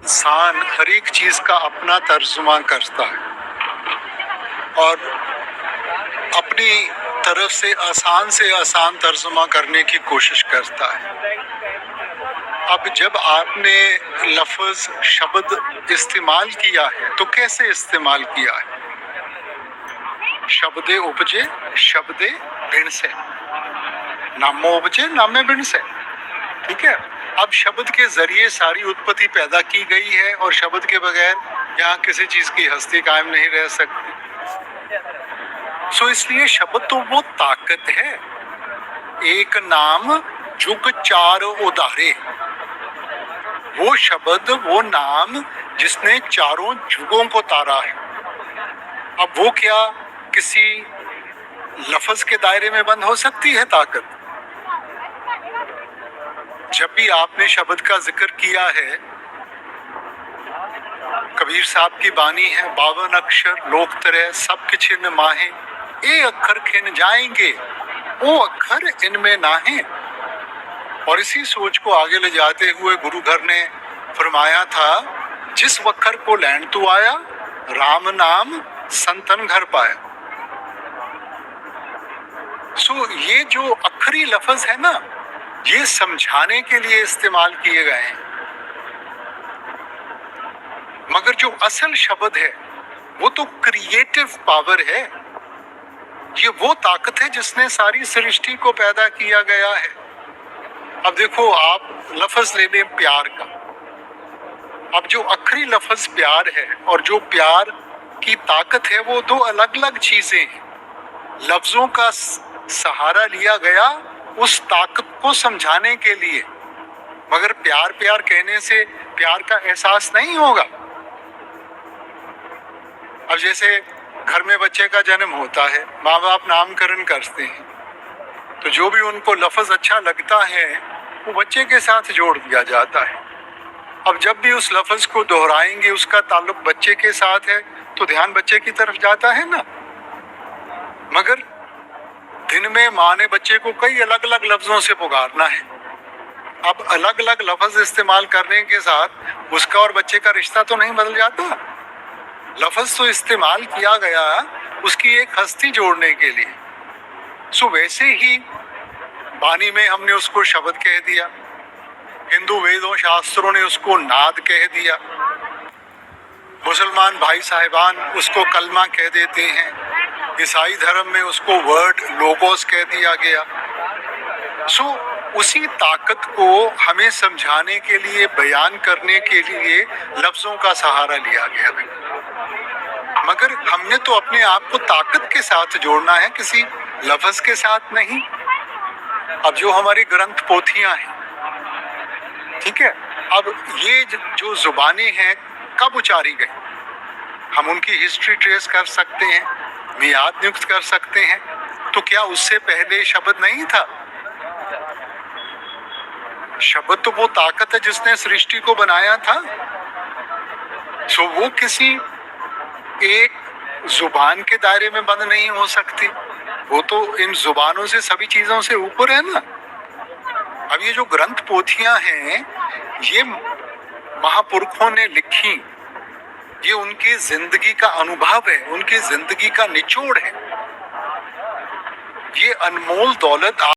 इंसान हर एक चीज का अपना तर्जुमा करता है और अपनी तरफ से आसान तर्जुमा करने की कोशिश करता है। अब जब आपने लफ्ज शब्द इस्तेमाल किया है तो कैसे इस्तेमाल किया है? शब्दे उपजे शब्दे भिन्न से, नामो उपजे नामे भिन्न से। ठीक है, अब शब्द के जरिए सारी उत्पत्ति पैदा की गई है और शब्द के बगैर यहाँ किसी चीज की हस्ती कायम नहीं रह सकती। इसलिए शब्द तो वो ताकत है, एक नाम जुग चार उदारे, वो शब्द वो नाम जिसने चारों जुगों को तारा है। अब वो क्या किसी लफ्ज के दायरे में बंद हो सकती है ताकत? जब भी आपने शब्द का जिक्र किया है, कबीर साहब की बानी है, 52 अक्षर लोक तरह सब किछ इन माहे, ए अक्षर खिन जाएंगे वो अक्षर इनमें नाहे। और इसी सोच को आगे ले जाते हुए गुरु घर ने फरमाया था, जिस वक्खर को लैंड तू आया, राम नाम संतन घर पाया। ये जो अखरी लफ्ज है ना, ये समझाने के लिए इस्तेमाल किए गए हैं, मगर जो असल शब्द है वो तो क्रिएटिव पावर है, ये वो ताकत है जिसने सारी सृष्टि को पैदा किया गया है। अब देखो, आप लफ्ज ले लें प्यार का, अब जो अखरी लफ्ज प्यार है और जो प्यार की ताकत है वो दो अलग अलग चीजें हैं। लफ्जों का सहारा लिया गया उस ताकत को समझाने के लिए, मगर प्यार प्यार कहने से प्यार का एहसास नहीं होगा। अब जैसे घर में बच्चे का जन्म होता है, माँ बाप नामकरण करते हैं, तो जो भी उनको लफ्ज अच्छा लगता है वो बच्चे के साथ जोड़ दिया जाता है। अब जब भी उस लफ्ज को दोहराएंगे उसका ताल्लुक बच्चे के साथ है तो ध्यान बच्चे की तरफ जाता है ना। मगर दिन में माँ ने बच्चे को कई अलग अलग लफ्जों से पुकारना है। अब अलग अलग लफ्ज इस्तेमाल करने के साथ उसका और बच्चे का रिश्ता तो नहीं बदल जाता। लफ्ज तो इस्तेमाल किया गया उसकी एक हस्ती जोड़ने के लिए। वैसे ही बानी में हमने उसको शब्द कह दिया, हिंदू वेदों शास्त्रों ने उसको नाद कह दिया, मुसलमान भाई साहिबान उसको कलमा कह देते हैं, ईसाई धर्म में उसको वर्ड लोगोस कह दिया गया। उसी ताकत को हमें समझाने के लिए, बयान करने के लिए लफ्जों का सहारा लिया गया, मगर हमने तो अपने आप को ताकत के साथ जोड़ना है, किसी लफ्ज के साथ नहीं। अब जो हमारी ग्रंथ पोथियां हैं, ठीक है, अब ये जो जुबानें हैं कब उचारी गई, हम उनकी हिस्ट्री ट्रेस कर सकते हैं, मियाद नियुक्त कर सकते हैं। तो क्या उससे पहले शब्द नहीं था? शब्द तो वो ताकत है जिसने सृष्टि को बनाया था। वो किसी एक जुबान के दायरे में बंद नहीं हो सकती, वो तो इन जुबानों से, सभी चीजों से ऊपर है ना। अब ये जो ग्रंथ पोथियां हैं ये महापुरुषों ने लिखी, ये उनकी जिंदगी का अनुभव है, उनकी जिंदगी का निचोड़ है। ये अनमोल दौलत